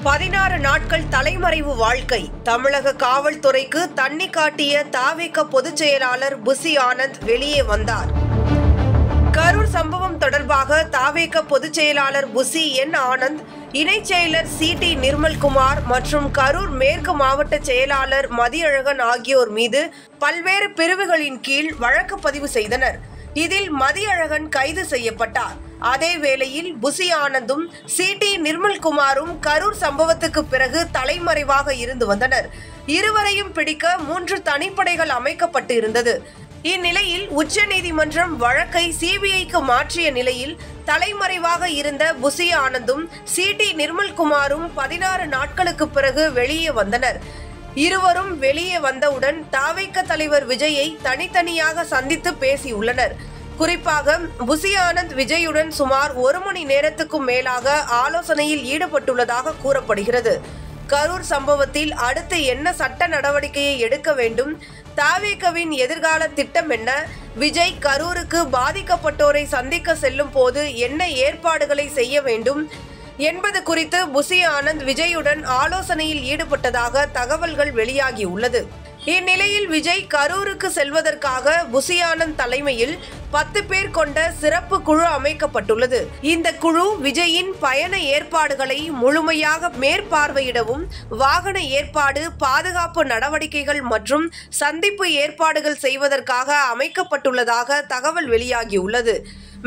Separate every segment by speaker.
Speaker 1: 16 நாட்கள் தலைமறைவு வாழ்க்கை. தமிழக காவல்துறைக்கு தண்ணி காட்டிய தாவேக பொதுச் செயலாளர் புசி ஆனந்த் வெளியே வந்தார். கரூர் சம்பவம் தொடர்பாக தாவேக பொதுச் செயலாளர் புசி என் ஆனந்த், இணைச் செயலர் சி.டி. நிர்மல்குமார் மற்றும் கரூர் மேற்கு மாவட்ட செயலாளர் மதியழகன் ஆகியோர் மீது பல்வேறு பிரிவுகளின் கீழ் வழக்கு பதிவு செய்தனர். இதில் மதியழகன் கைது செய்யப்பட்டார். அதே வேளையில் புசி ஆனந்தும் சி.டி. நிர்மல்குமாரும் கரூர் சம்பவத்துக்கு பிறகு தலைமறைவாக இருந்து வந்தனர். இருவரையும் பிடிக்க 3 தனிப்படைகள் அமைக்கப்பட்டு இருந்தது. இந்நிலையில் உச்சநீதிமன்றம் வழக்கை சிபிஐக்கு மாற்றிய நிலையில் தலைமறைவாக இருந்த புசி ஆனந்தும் சி.டி. நிர்மல்குமாரும் 16 நாட்களுக்கு பிறகு வெளியே வந்தனர். இருவரும் வெளியே வந்தவுடன் தாவேக தலைவர் விஜயை தனித்தனியாக சந்தித்து பேசியுள்ளனர். குறிப்பாக புசி ஆனந்த் விஜயுடன் சுமார் 1 மணி நேரத்துக்கும் மேலாக ஆலோசனையில் ஈடுபட்டுள்ளதாக கூறப்படுகிறது. கரூர் சம்பவத்தில் அடுத்து என்ன சட்ட நடவடிக்கையை எடுக்க வேண்டும், தாவேகவின் எதிர்கால திட்டம் என்ன, விஜய் கரூருக்கு பாதிக்கப்பட்டோரை சந்திக்க செல்லும் போது என்ன ஏற்பாடுகளை செய்ய வேண்டும் என்பது குறித்து புசி ஆனந்த் விஜயுடன் ஆலோசனையில் ஈடுபட்டதாக தகவல்கள் வெளியாகியுள்ளது. இந்நிலையில் விஜய் கரூருக்கு செல்வதற்காக புசி ஆனந்த் தலைமையில் 10 பேர் கொண்ட சிறப்பு குழு அமைக்கப்பட்டுள்ளது. இந்த குழு விஜயின் பயண ஏற்பாடுகளை முழுமையாக மேற்பார்வையிடவும், வாகன ஏற்பாடு, பாதுகாப்பு நடவடிக்கைகள் மற்றும் சந்திப்பு ஏற்பாடுகள் செய்வதற்காக அமைக்கப்பட்டுள்ளதாக தகவல் வெளியாகியுள்ளது.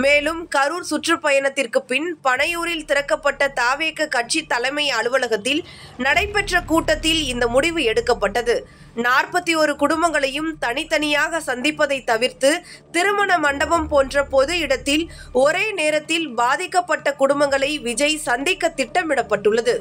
Speaker 1: மேலும் கரூர் சுற்றுப்பயணத்திற்கு பின் பனையூரில் திறக்கப்பட்ட தாவேக கட்சி தலைமை அலுவலகத்தில் நடைபெற்ற கூட்டத்தில் இந்த முடிவு எடுக்கப்பட்டது. 41 குடும்பங்களையும் தனித்தனியாக சந்திப்பதை தவிர்த்து திருமண மண்டபம் போன்ற பொது இடத்தில் ஒரே நேரத்தில் பாதிக்கப்பட்ட குடும்பங்களை விஜய் சந்திக்க திட்டமிடப்பட்டுள்ளது.